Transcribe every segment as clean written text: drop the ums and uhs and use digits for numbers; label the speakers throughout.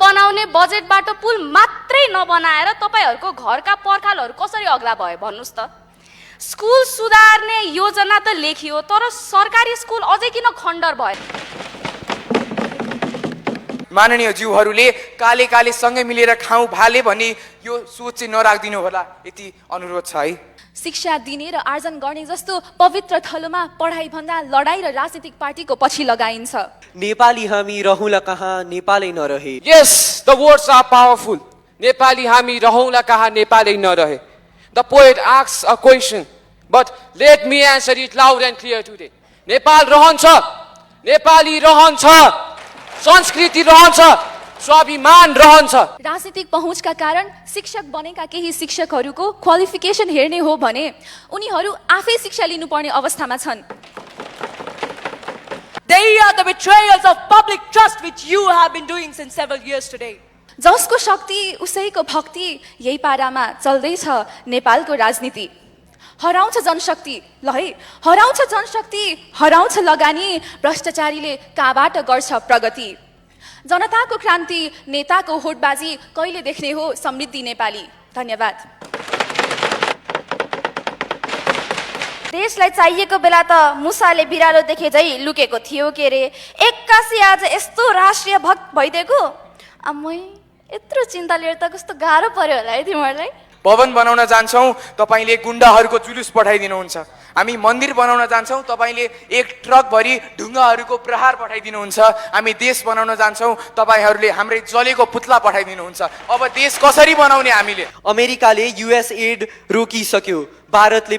Speaker 1: बनाउने बजेटबाट पुल मात्रै नबनाएर तपाईहरुको घरका पर्खालहरु कसरी अग्ला भयो भन्नुस् त। स्कुल सुधार्ने योजना त लेखियो तर सरकारी स्कुल अझै किन खण्डर भयो?
Speaker 2: माननीय ज्यूहरूले काले काले सँगै मिलेर खाऊ भाले भन्ने यो सोच चाहिँ नराख्दिनु होला, यति अनुरोध छ है।
Speaker 3: शिक्षा दिने र आर्जन गर्ने जस्तो पवित्र थलोमा पढाइ भन्दा लडाई र राजनीतिक पार्टीको पछि लगाइन्छ।
Speaker 4: नेपाली हामी रहौँला कहाँ नेपालै नरहे।
Speaker 5: Yes, the words are powerful. Nepali हामी रहौँला कहाँ नेपालै नरहे. The poet asks a question, but let me answer it loud and clear today. Nepal रहन्छ, नेपाली रहन्छ, संस्कृति रहन्छ, स्वाभिमान रहन्छ।
Speaker 3: राजनीतिक पहुँचका कारण शिक्षक बनेका केही शिक्षकहरूको क्वालिफिकेसन हेर्ने हो भने उनीहरू आफै शिक्षा लिनुपर्ने अवस्थामा छन्।
Speaker 6: They are the betrayals of public trust which you have been doing since several years today.
Speaker 3: जसको शक्ति उसैको भक्ति यही पारामा चल्दैछ नेपालको राजनीति। हराउँछ जनशक्ति, ल है, हराउँछ जनशक्ति, हराउँछ लगानी, भ्रष्टाचारीले कहाँबाट गर्छ प्रगति। जनताको क्रान्ति, नेताको होडबाजी कहिले देख्ने हो समृद्धि नेपाली। धन्यवाद।
Speaker 7: देशलाई चाहिएको बेला त मुसाले बिरालो देखे झै लुकेको थियो के रे, एक्कासी आज यस्तो राष्ट्रिय भक्त भइदिएको। अम्मै यत्रो चिन्ता लिएर त कस्तो गाह्रो पर्यो होला है तिमीहरूलाई।
Speaker 2: भवन बनाउन जान्छौँ तपाईले गुण्डाहरूको जुलुस पठाइदिनुहुन्छ, हामी मन्दिर बनाउन जान्छौँ तपाईले एक ट्रक भरि ढुङ्गाहरूको प्रहार पठाइदिनुहुन्छ, हामी देश बनाउन जान्छौँ तपाईहरूले हाम्रै जलेको पुतला पठाइदिनुहुन्छ। अब देश कसरी बनाउने हामीले?
Speaker 4: अमेरिकाले युएस एड रोकिसक्यो, भारतले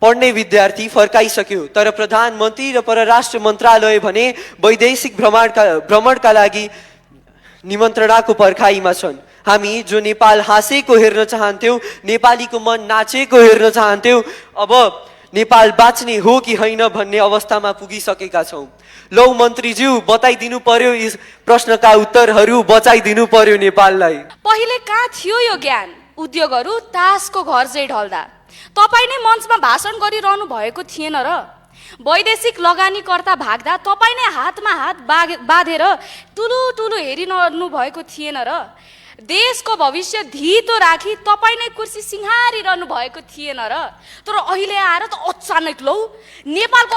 Speaker 4: पढ्ने विद्यार्थी फर्काइसक्यो, तर प्रधानमन्त्री र परराष्ट्र मन्त्रालय भने वैदेशिक भ्रमणका लागि निमन्त्रणाको पर्खाइमा छन्। हामी जो नेपाल हाँसेको हेर्न चाहन्थ्यौँ, नेपालीको मन नाचेको हेर्न चाहन्थ्यौँ, अब नेपाल बाँच्ने हो कि होइन भन्ने अवस्थामा पुगिसकेका छौँ। लौ मन्त्रीज्यू बताइदिनु पर्यो, यस प्रश्नका उत्तरहरू बचाइदिनु पर्यो नेपाललाई।
Speaker 1: पहिले कहाँ थियो यो ज्ञान? उद्योगहरू तासको घर चाहिँ ढल्दा तपाईँ नै मञ्चमा भाषण गरिरहनु भएको थिएन र? वैदेशिक लगानीकर्ता भाग्दा तपाईँ नै हातमा हात बाँधेर ठुलो ठुलो हेरिरहनु भएको थिएन र? देशको भविष्य धितो राखी तपाईँ नै कुर्सी सिंहारिरहनु भएको थिएन र? तर अहिले आएर त अचानक लौ नेपालको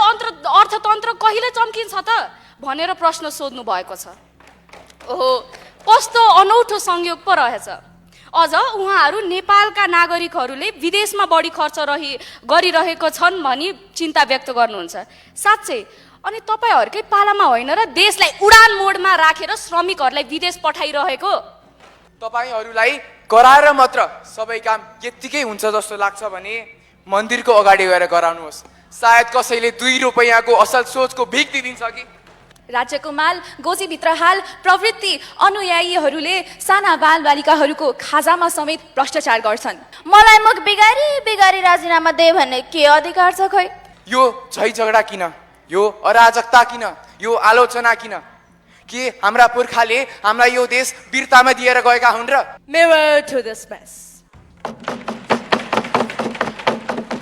Speaker 1: अर्थतन्त्र कहिले चम्किन्छ त भनेर प्रश्न सोध्नु भएको छ। ओहो, कस्तो अनौठो संयोग पो रहेछ। अझ उहाँहरू नेपालका नागरिकहरूले विदेशमा बढी खर्च गरिरहेको छन् भनी चिन्ता व्यक्त गर्नुहुन्छ। साँच्चै अनि तपाईँहरूकै पालामा होइन र देशलाई उडान मोडमा राखेर श्रमिकहरूलाई विदेश पठाइरहेको?
Speaker 2: तपाईहरूलाई गराएर मात्र सबै काम यत्तिकै हुन्छ जस्तो लाग्छ भने मन्दिरको अगाडि गएर गराउनुहोस्, सायद कसैले 2 रुपैयाँको असल सोचको भिख दिन्छ कि।
Speaker 3: राज्यको माल गोजीभित्र हाल प्रवृत्ति अनुयायीहरूले साना बालबालिकाहरूको खाजामा समेत भ्रष्टाचार गर्छन्।
Speaker 7: मलाई मुख बिगारी राजीनामा दे भन्ने के अधिकार छ खै?
Speaker 2: यो झै झगडा किन, यो अराजकता किन, यो आलोचना किन? के हाम्रा पुर्खाले हामीलाई यो देश वीरतामा दिएर गएका हुन् र?
Speaker 6: Mirror to this mess.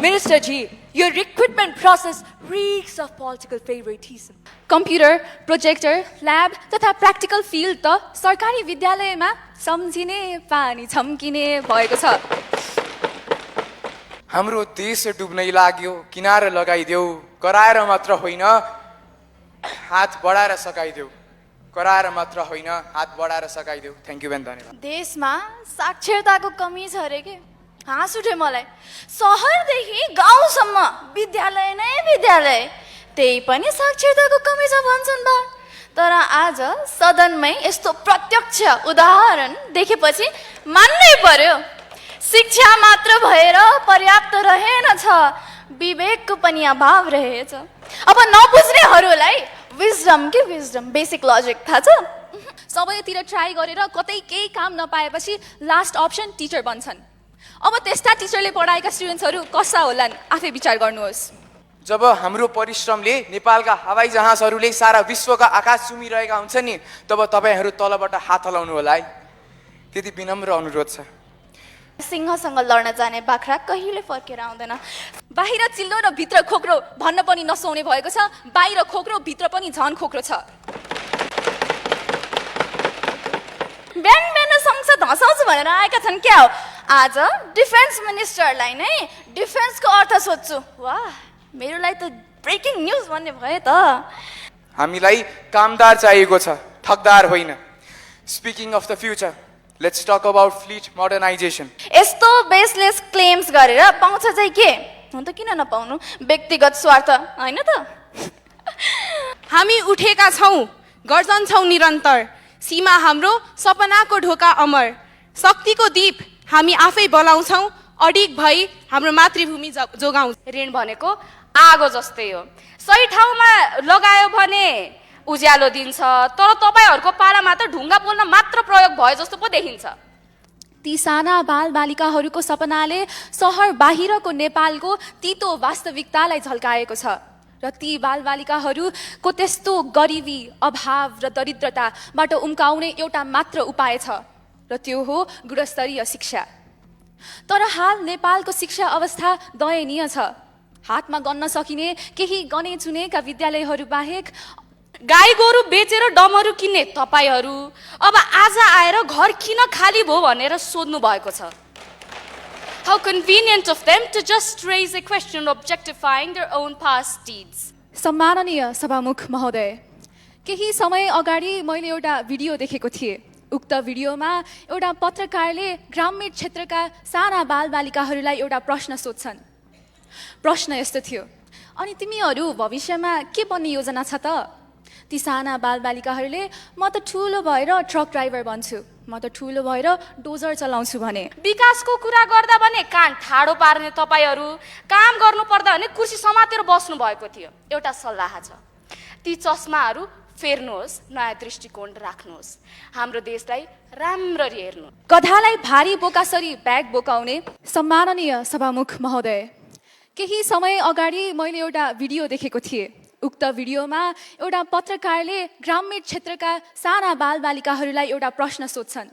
Speaker 6: Minister Ji, your recruitment process reeks of political favoritism.
Speaker 3: Computer, projector, lab तथा प्र्याक्टिकल फिल्ड त सरकारी विद्यालयमा सम्झिने पानी छम्किने भएको छ।
Speaker 2: हाम्रो देश डुब्नै लाग्यो, किनारा लगाइदेऊ, कराएर मात्र होइन हात बढाएर सकाइदेऊ, कराएर मात्र होइन हात बढाएर सकाइदेऊ। थ्याङ्क यू, धन्यवाद।
Speaker 7: देशमा साक्षरताको कमी छ अरे के? हाँस उठ्यो मलाई। सहरदेखि गाउँसम्म विद्यालय नै विद्यालय, त्यही पनि साक्षरताको कमी छ भन्छन् बा। तर आज सदनमै यस्तो प्रत्यक्ष उदाहरण देखेपछि मान्नै पर्यो, शिक्षा मात्र भएर पर्याप्त रहेनछ, विवेकको पनि अभाव रहेछ। अब नबुझ्नेहरूलाई विजडम के विजडम, बेसिक लजिक थाहा छ?
Speaker 3: सबैतिर ट्राई गरेर कतै केही काम नपाएपछि लास्ट अप्सन टिचर बन्छन्। अब त्यस्ता टिचरले पढाएका स्टुडेन्ट्सहरू कस्ता होलान् आफै विचार गर्नुहोस्।
Speaker 2: जब हाम्रो परिश्रमले नेपालका हवाई जहाजहरूले सारा विश्वका आकाश चुमिरहेका हुन्छन् नि, तब तपाईँहरू तलबाट हात हलाउनु होला है, त्यति विनम्र अनुरोध छ।
Speaker 7: सिंहसँग लड्न जाने बाख्रा कहिले फर्केर आउँदैन।
Speaker 3: बाहिर चिल्लो र भित्र खोक्रो भन्न पनि नसुहाउने भएको छ, बाहिर खोक्रो भित्र पनि झन खोक्रो छ।
Speaker 7: बिहान बिहान संसद हँसाउँछु भनेर आएका छन् क्या हो आज डिफेन्स मिनिस्टरलाई नै डिफेन्सको अर्थ सोध्छु वाह मेरो लागि त ब्रेकिङ न्युज भन्ने भयो त
Speaker 2: हामीलाई कामदार चाहिएको छ ठगदार होइन speaking of the future let's talk about fleet modernisation
Speaker 7: यस्तो बेसलेस क्लेम्स गरेर पाउँछ चाहिँ के हुन त किन नपाउनु व्यक्तिगत स्वार्थ होइन त
Speaker 8: हामी उठेका छौँ गर्जन्छौँ निरन्तर सीमा हाम्रो सपनाको ढोका अमर शक्तिको दीप हामी आफै बलाउँछौँ अडिग भई हाम्रो मातृभूमि जोगाउँ
Speaker 1: ऋण भनेको आगो जस्तै हो सही ठाउँमा लगायो भने उज्यालो दिन्छ तर तपाईँहरूको पालामा त ढुङ्गा पोल्न मात्र प्रयोग भयो जस्तो पो देखिन्छ
Speaker 3: ती साना बालबालिकाहरूको सपनाले सहर बाहिरको नेपालको तितो वास्तविकतालाई झल्काएको छ र ती बालबालिकाहरूको त्यस्तो गरिबी अभाव र दरिद्रताबाट उम्काउने एउटा मात्र उपाय छ र त्यो हो गुणस्तरीय शिक्षा तर हाल नेपालको शिक्षा अवस्था दयनीय छ हातमा गन्न सकिने केही गने चुनेका विद्यालयहरू बाहेक
Speaker 1: गाई गोरु बेचेर डमरू किन्ने तपाईँहरू अब आज आएर घर किन खाली भयो भनेर सोध्नु भएको छ How convenient of them to just raise a question objectifying their own past deeds.
Speaker 3: सम्माननीय सभामुख महोदय केही समय अगाडि मैले एउटा भिडियो देखेको थिएँ उक्त भिडियोमा एउटा पत्रकारले ग्रामीण क्षेत्रका साना बालबालिकाहरूलाई एउटा प्रश्न सोध्छन् प्रश्न यस्तो थियो अनि तिमीहरू भविष्यमा के बन्ने योजना छ त ती साना बालबालिकाहरूले म त ठुलो भएर ट्रक ड्राइभर बन्छु म त ठुलो भएर डोजर चलाउँछु भने
Speaker 1: विकासको कुरा गर्दा भने कान ठाडो पार्ने तपाईँहरू काम गर्नु पर्दा भने कुर्सी समातेर बस्नु भएको थियो एउटा सल्लाह छ ती चस्माहरू फेर्नुहोस् नयाँ दृष्टिकोण राख्नुहोस् हाम्रो देशलाई राम्ररी हेर्नु
Speaker 3: गधालाई भारी बोकासरी ब्याग बोकाउने सम्माननीय सभामुख महोदय केही समय अगाडि मैले एउटा भिडियो देखेको थिएँ उक्त भिडियोमा एउटा पत्रकारले ग्रामीण क्षेत्रका साना बालबालिकाहरूलाई एउटा प्रश्न सोध्छन्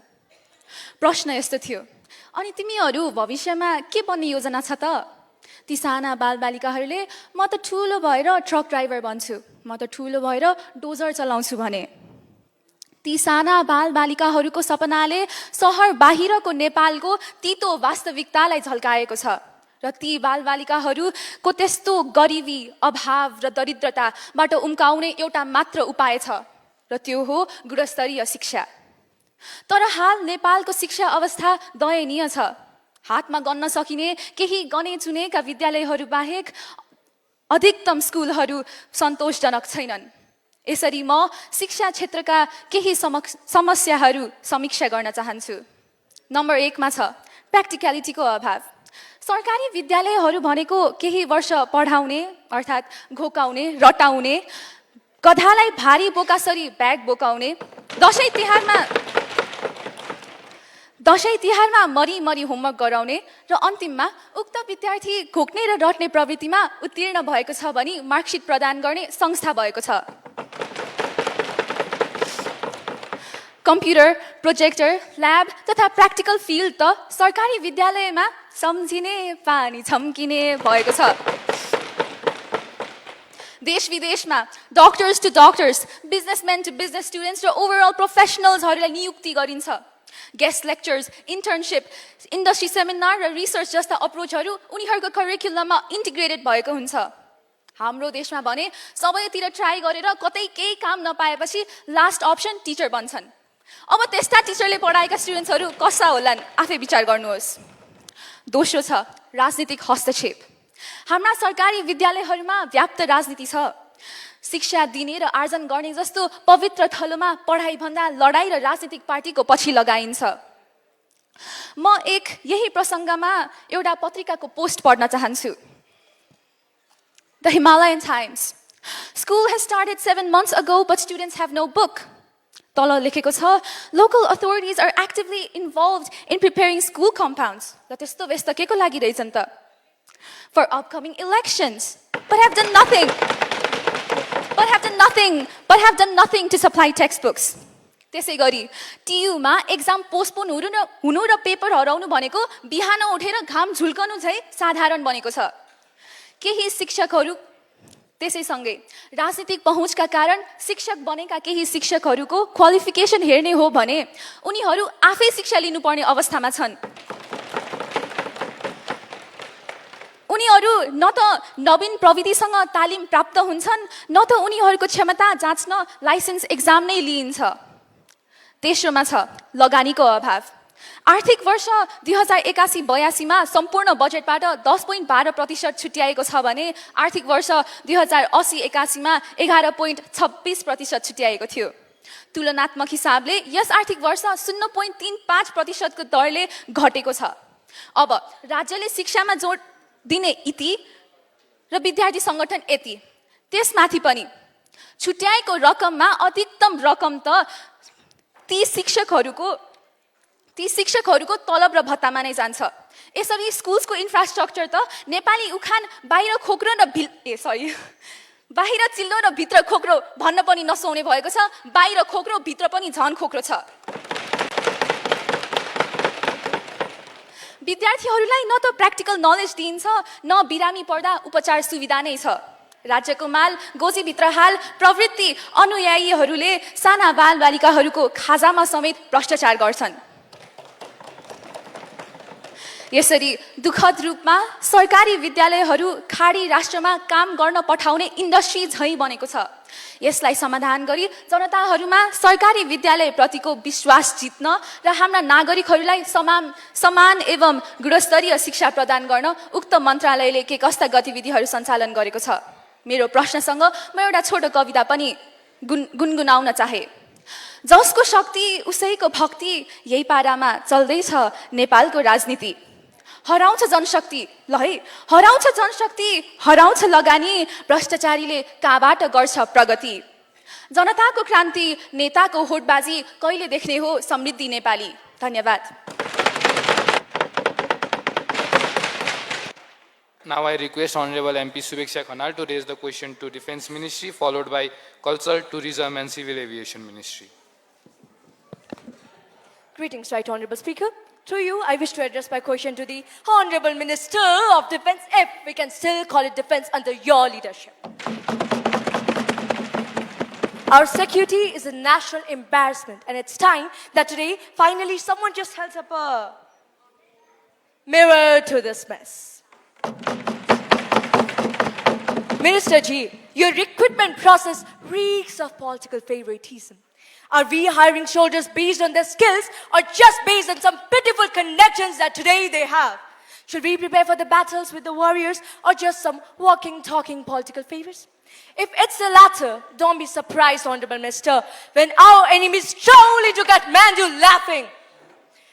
Speaker 3: प्रश्न यस्तो थियो अनि तिमीहरू भविष्यमा के बन्ने योजना छ त ती साना बालबालिकाहरूले म त ठुलो भएर ट्रक ड्राइभर बन्छु म त ठुलो भएर डोजर चलाउँछु भने ती साना बालबालिकाहरूको सपनाले सहर बाहिरको नेपालको तितो वास्तविकतालाई झल्काएको छ र ती बालबालिकाहरूको त्यस्तो गरिबी अभाव र दरिद्रताबाट उम्काउने एउटा मात्र उपाय छ र त्यो हो गुणस्तरीय शिक्षा तर हाल नेपालको शिक्षा अवस्था दयनीय छ हातमा गन्न सकिने केही गने चुनेका विद्यालयहरू बाहेक अधिकतम स्कुलहरू सन्तोषजनक छैनन् यसरी म शिक्षा क्षेत्रका केही समस्याहरू समीक्षा गर्न चाहन्छु नम्बर 1 मा छ प्र्याक्टिकलिटीको अभाव सरकारी विद्यालयहरू भनेको केही वर्ष पढाउने अर्थात् घोकाउने रटाउने गधालाई भारी बोकासरी ब्याग बोकाउने दसैँ तिहारमा मरी होमवर्क गराउने र अन्तिममा उक्त विद्यार्थी घोक्ने र रट्ने प्रवृत्तिमा उत्तीर्ण भएको छ भनी मार्कसिट प्रदान गर्ने संस्था भएको छ कम्प्युटर प्रोजेक्टर ल्याब तथा प्र्याक्टिकल फिल्ड त सरकारी विद्यालयमा सम्झिने पानी छम्किने भएको छ देश विदेशमा doctors to doctors businessmen to business students र ओभरअल प्रोफेसनल्सहरूलाई नियुक्ति गरिन्छ guest lectures internship industry seminar र रिसर्च जस्ता अप्रोचहरू उनीहरूको करिकुलममा इन्टिग्रेटेड भएको हुन्छ हाम्रो देशमा भने सबैतिर ट्राई गरेर कतै केही काम नपाएपछि लास्ट अप्सन टिचर बन्छन् अब त्यस्ता टिचरले पढाएका स्टुडेन्ट्सहरू कस्ता होलान् आफै विचार गर्नुहोस् दोस्रो छ राजनीतिक हस्तक्षेप हाम्रा सरकारी विद्यालयहरूमा व्याप्त राजनीति छ शिक्षा दिने र आर्जन गर्ने जस्तो पवित्र थलोमा पढाइ भन्दा लडाई र राजनीतिक पार्टीको पछि लगाइन्छ म यही प्रसङ्गमा एउटा पत्रिकाको पोस्ट पढ्न चाहन्छु the Himalayan times school hedge started 7 months ago but students have no book तल लेखेको छ local authorities are actively involved in preparing school compounds र त्यस्तो व्यस्त के को लागि रहेछन् त for upcoming elections but have done nothing to supply textbooks त्यसै गरी टियुमा एक्जाम पोस्टपोन हुनु र पेपर हराउनु भनेको बिहान उठेर घाम झुल्कनु झै साधारण बनेको छ केही शिक्षकहरू त्यसैसँगै राजनीतिक पहुँचका कारण शिक्षक बनेका केही शिक्षकहरूको क्वालिफिकेसन हेर्ने हो भने उनीहरू आफै शिक्षा लिनुपर्ने अवस्थामा छन्। उनीहरू न त नवीन प्रविधिसँग तालिम प्राप्त हुन्छन्, न त उनीहरूको क्षमता जाँच्न लाइसेन्स एक्जाम नै लिइन्छ। तेस्रोमा छ लगानीको अभाव। आर्थिक वर्ष 2081-82मा सम्पूर्ण बजेटबाट 10.12% छुट्याएको छ भने आर्थिक वर्ष 2080-81मा 11.26% छुट्याएको थियो। तुलनात्मक हिसाबले यस आर्थिक वर्ष 0.35%को दरले घटेको छ। अब राज्यले शिक्षामा जोड दिने इति र विद्यार्थी सङ्गठन यति, त्यसमाथि पनि छुट्याएको रकममा अधिकतम रकम त ती शिक्षकहरूको तलब र भत्तामा नै जान्छ। यसरी स्कुल्सको इन्फ्रास्ट्रक्चर त नेपाली उखान बाहिर खोक्रो र बाहिर चिल्लो र भित्र खोक्रो भन्न पनि नसुहाउने भएको छ। बाहिर खोक्रो भित्र पनि झन खोक्रो छ। विद्यार्थीहरूलाई न त प्र्याक्टिकल नलेज दिइन्छ, न बिरामी पर्दा उपचार सुविधा नै छ। राज्यको माल गोजीभित्र हाल प्रवृत्ति अनुयायीहरूले साना बालबालिकाहरूको खाजामा समेत भ्रष्टाचार गर्छन्। यसरी दुःखद रूपमा सरकारी विद्यालयहरू खाडी राष्ट्रमा काम गर्न पठाउने इन्डस्ट्री झैँ बनेको छ। यसलाई समाधान गरी जनताहरूमा सरकारी विद्यालयप्रतिको विश्वास जित्न र हाम्रा नागरिकहरूलाई समान एवं गुणस्तरीय शिक्षा प्रदान गर्न उक्त मन्त्रालयले के कस्ता गतिविधिहरू सञ्चालन गरेको छ। मेरो प्रश्नसँग म एउटा छोटो कविता पनि गुनगुनाउन चाहे। जसको शक्ति उसैको भक्ति, यही पारामा चल्दैछ नेपालको राजनीति। हराउँछ जनशक्ति, ल है हराउँछ जनशक्ति, हराउँछ लगानी, भ्रष्टाचारीले कहाँबाट गर्छ प्रगति। जनताको क्रान्ति, नेताको होडबाजी, कहिले देख्ने हो समृद्धि नेपाली। धन्यवाद।
Speaker 9: Now I request Honorable MP Subeksha Khanal to raise the question to Defence Ministry, followed by Culture, Tourism and Civil Aviation Ministry.
Speaker 6: Greetings, Right Honorable Speaker. Through you, I wish to address my question to the Honorable Minister of Defence, if we can still call it defence under your leadership. Our security is a national embarrassment, and it's time that today, finally, someone just held up a mirror to this mess. Minister Ji, your recruitment process reeks of political favoritism. Are we hiring soldiers based on their skills or just based on some pitiful connections that today they have? Should we prepare for the battles with the warriors or just some walking, talking political favors? If it's the latter, don't be surprised, Honorable Minister, when our enemies strongly took Kathmandu laughing.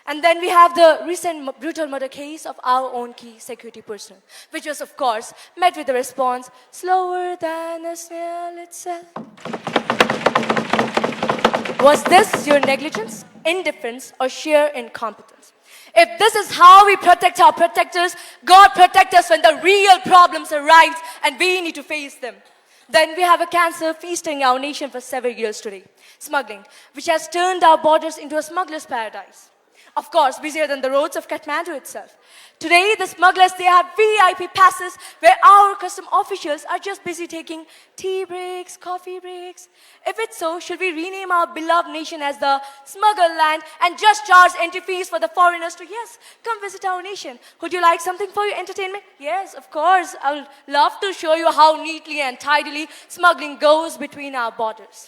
Speaker 6: And then we have the recent brutal murder case of our own key security personnel, which was, of course, met with a response slower than a snail itself. Was this your negligence, indifference, or sheer incompetence? If this is how we protect our protectors, God protect us when the real problems arise and we need to face them. Then we have a cancer feasting our nation for several years today. Smuggling, which has turned our borders into a smuggler's paradise. Of course, busier than the roads of Kathmandu itself. Today, the smugglers, they have VIP passes where our custom officials are just busy taking tea breaks, coffee breaks. If it's so, should we rename our beloved nation as the smuggle land and just charge entry fees for the foreigners to, yes, come visit our nation? Would you like something for your entertainment? Yes, of course. I would love to show you how neatly and tidily smuggling goes between our borders.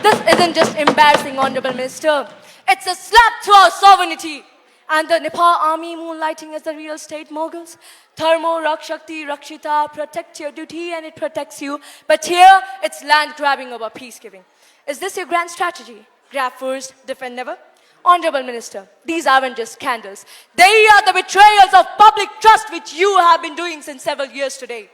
Speaker 6: This isn't just embarrassing, Honorable Minister. It's a slap to our sovereignty. And the Nepal army moonlighting as the real state moguls. Thermo, Rakshakti, Rakshita, protect your duty and it protects you. But here, it's land grabbing over peacekeeping. Is this your grand strategy? Grab first, defend never? Honorable Minister, these aren't just scandals. They are the betrayals of public trust which you have been doing since several years today.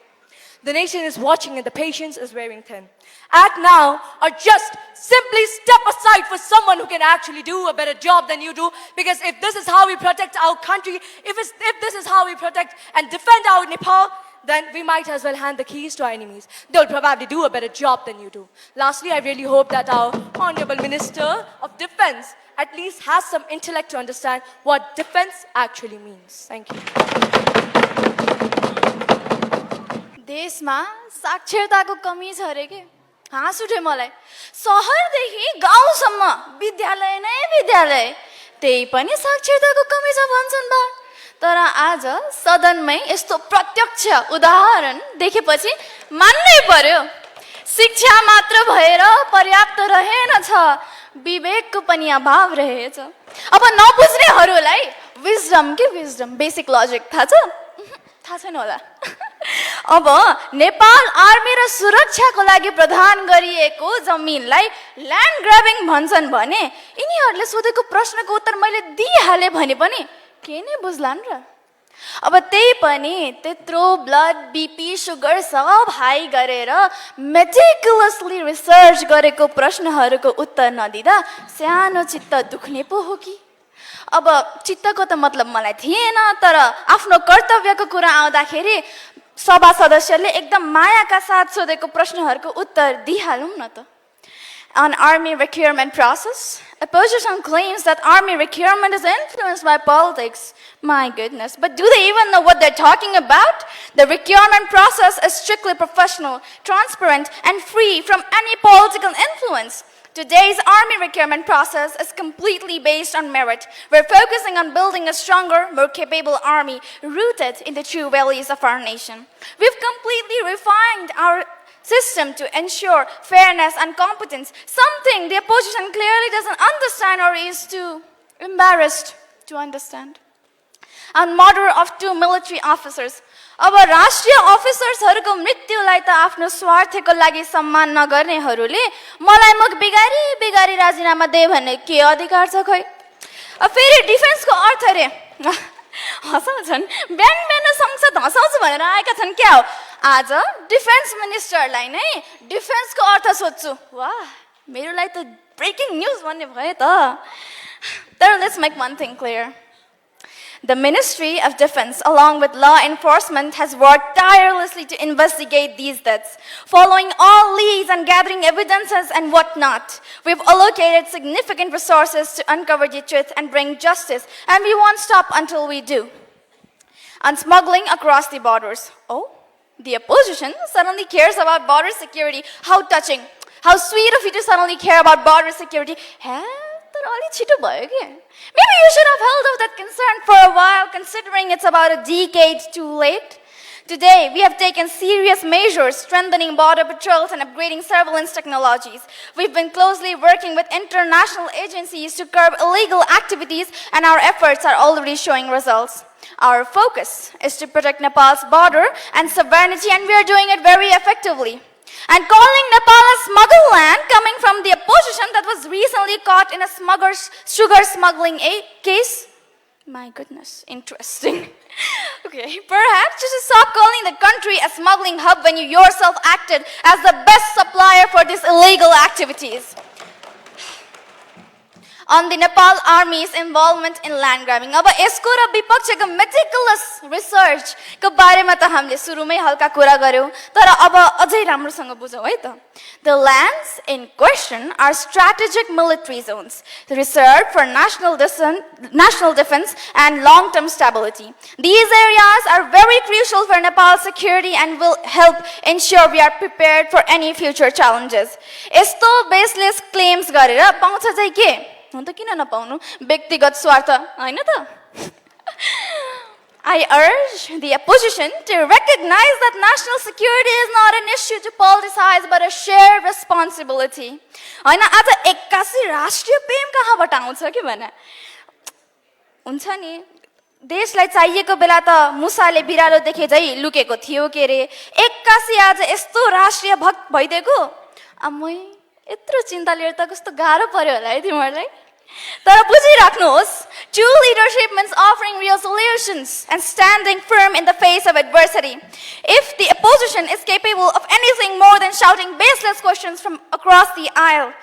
Speaker 6: The nation is watching and the patience is wearing thin. Act now or just simply step aside for someone who can actually do a better job than you do. Because if this is how we protect our country, if this is how we protect and defend our Nepal, then we might as well hand the keys to our enemies. They'll probably do a better job than you do. Lastly, I really hope that our Honorable Minister of Defense at least has some intellect to understand what defense actually means. Thank you.
Speaker 7: देशमा साक्षरताको कमी छ अरे के हाँस उठ्यो मलाई सहरदेखि गाउँसम्म विद्यालय नै विद्यालय त्यही पनि साक्षरताको कमी छ भन्छन् बा तर आज सदनमै यस्तो प्रत्यक्ष उदाहरण देखेपछि मान्नै पर्यो शिक्षा मात्र भएर पर्याप्त रहेनछ विवेकको पनि अभाव रहेछ अब नबुझ्नेहरूलाई विजडम के विजडम बेसिक लजिक थाहा छ थाहा छैन होला अब नेपाल आर्मी र सुरक्षाको लागि प्रदान गरिएको जमिनलाई ल्यान्ड ग्राबिङ भन्छन् भने यिनीहरूले सोधेको प्रश्नको उत्तर मैले दिइहालेँ भने पनि के नै बुझ्लान् र अब त्यही पनि त्यत्रो ब्लड बिपी सुगर सब हाई गरेर मेटिकुलसली रिसर्च गरेको प्रश्नहरूको उत्तर नदिँदा सानो चित्त दुख्ने पो हो कि अब चित्तको त मतलब मलाई थिएन तर आफ्नो कर्तव्यको कुरा आउँदाखेरि सभा सदस्यले एकदम मायाका साथ सोधेको प्रश्नहरूको उत्तर दिइहालौँ न त On army recruitment process, opposition claims that army recruitment is influenced by politics. My goodness, but do they even know what they're talking about? The recruitment process is strictly professional, transparent, and free from any political influence. Today's army recruitment process is completely based on merit. We're focusing on building a stronger, more capable army rooted in the true values of our nation. We've completely refined our system to ensure fairness and competence, something the opposition clearly doesn't understand or is too embarrassed to understand. And murder of 2 military officers. अब राष्ट्रिय अफिसर्सहरूको मृत्युलाई त आफ्नो स्वार्थको लागि सम्मान नगर्नेहरूले मलाई मुख बिगारी बिगारी राजीनामा दे भन्ने के अधिकार छ खै अब फेरि डिफेन्सको अर्थ रे हँसाउँछन् बिहान बिहान संसद हँसाउँछु भनेर आएका छन् क्या हो आज डिफेन्स मिनिस्टरलाई नै डिफेन्सको अर्थ सोध्छु वाह मेरो लागि त ब्रेकिङ न्युज भन्ने भयो त तर let's make one thing clear. The Ministry of Defense, along with law enforcement, has worked tirelessly to investigate these deaths, following all leads and gathering evidences and whatnot. We've allocated significant resources to uncover the truth and bring justice, and we won't stop until we do. On smuggling across the borders. Oh, the opposition suddenly cares about border security. How touching. How sweet of you to suddenly care about border security. Maybe you should have held off that concern for a while, considering it's about a decade too late. Today, we have taken serious measures, strengthening border patrols and upgrading surveillance technologies. We've been closely working with international agencies to curb illegal activities, and our efforts are already showing results. Our focus is to protect Nepal's border and sovereignty, and we are doing it very effectively. And calling Nepal a smuggle land coming from the opposition that was recently caught in a sugar smuggling case? My goodness, interesting. Okay, perhaps you should stop calling the country a smuggling hub when you yourself acted as the best supplier for these illegal activities. On the Nepal Army's involvement in land grabbing. अब यसको र विपक्षको meticulous research को बारेमा त हामीले सुरुमै हल्का कुरा गर्यौं तर अब अझै राम्रोसँग बुझौं है त. The lands in question are strategic military zones reserved for national defense and long-term stability. These areas are very crucial for Nepal's security and will help ensure we are prepared for any future challenges. यस्तो baseless claims गरेर पाउँछ चाहिँ के? हुन त किन नपाउनु व्यक्तिगत स्वार्थ हैन त I urge the opposition to recognize that national security is not an issue to politicize but a shared responsibility. हैन आज 81 राष्ट्रिय प्रेम कहाँबाट आउँछ के भने हुन्छ नि देशलाई चाहिएको बेला त मुसाले बिरालो देखे झै लुकेको थियो के रे 81 आज यस्तो राष्ट्रिय भक्त भइदिएको अम्मै यत्रो चिन्ता लिएर त कस्तो गाह्रो पर्यो होला है तिमीहरुलाई तर बुझिराख्नुहोस् true leadership means offering real solutions and standing firm in the face of adversity. If the opposition is capable of anything more than shouting baseless questions from across the aisle,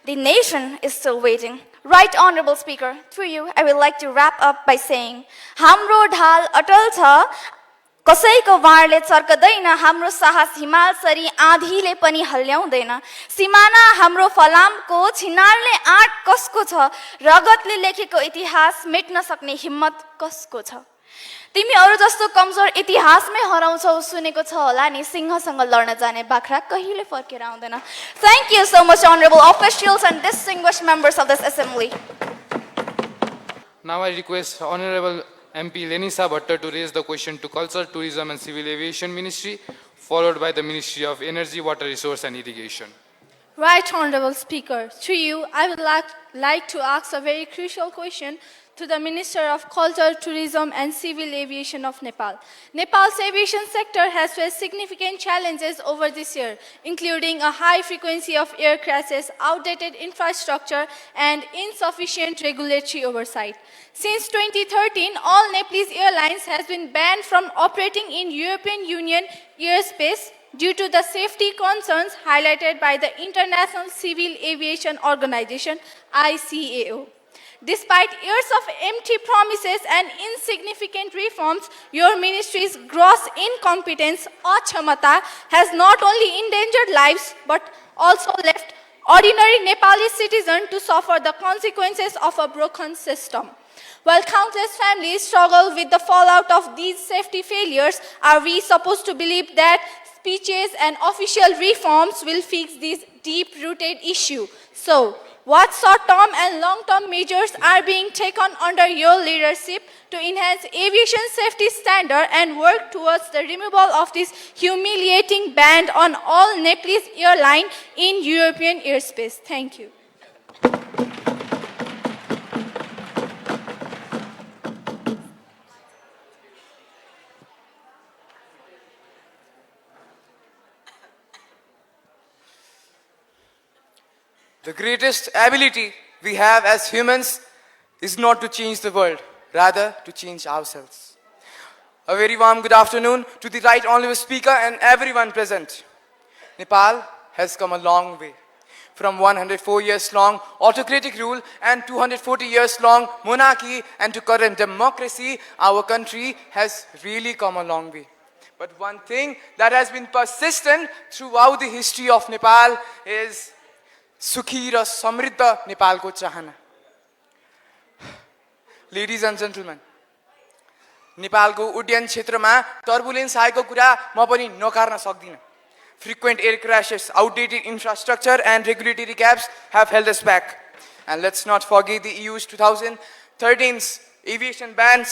Speaker 7: the nation is still waiting. Right Honorable Speaker, through you, I would like to wrap up by saying, हाम्रो ढाल अटल छ कसैको वाणले चर्कदैन हाम्रो साहस हिमालसरी आँधीले पनि हल्ल्याउँदैन सीमाना हाम्रो फलामको छिनालले आँट कसको छ रगतले लेखेको इतिहास मेट्न सक्ने हिम्मत कसको छ तिमी अरू जस्तो कमजोर इतिहासमै हराउँछौ सुनेको छ होला नि सिंहसँग लड्न जाने बाख्रा कहिले फर्केर आउँदैन thank you so much honorable officials and distinguished members of this assembly
Speaker 9: Now I request Honorable MP Lenisa Bhatta to raise the question to Culture, Tourism and Civil Aviation Ministry, followed by the Ministry of Energy, Water Resource and Irrigation.
Speaker 10: Right, Honorable Speaker. Through you, I would like to ask a very crucial question to the Minister of Culture, Tourism and Civil Aviation of Nepal. Nepal's aviation sector has faced significant challenges over this year, including a high frequency of air crashes, outdated infrastructure, and insufficient regulatory oversight. Since 2013, all Nepalese airlines have been banned from operating in European Union airspace due to the safety concerns highlighted by the International Civil Aviation Organization, ICAO. Despite years of empty promises and insignificant reforms, your ministry's gross incompetence, achamata, has not only endangered lives but also left ordinary Nepali citizens to suffer the consequences of a broken system. While countless families struggle with the fallout of these safety failures, are we supposed to believe that speeches and official reforms will fix this deep-rooted issue? So, what short-term and long-term measures are being taken under your leadership to enhance aviation safety standards and work towards the removal of this humiliating ban on all Nepalese airlines in European airspace? Thank you.
Speaker 2: The greatest ability we have as humans is not to change the world, rather to change ourselves. A very warm good afternoon to the Right Honourable Speaker and everyone present. Nepal has come a long way. From 104 years long autocratic rule and 240 years long monarchy and to current democracy, our country has really come a long way. But one thing that has been persistent throughout the history of Nepal is सुखी र समृद्ध नेपालको चाहना. Ladies and gentlemen, नेपालको उड्डयन क्षेत्रमा turbulence आएको कुरा म पनि नकार्न सक्दिनँ. Frequent air crashes, outdated infrastructure and regulatory gaps have held us back. And let's not forget the EU's 2013's aviation ban,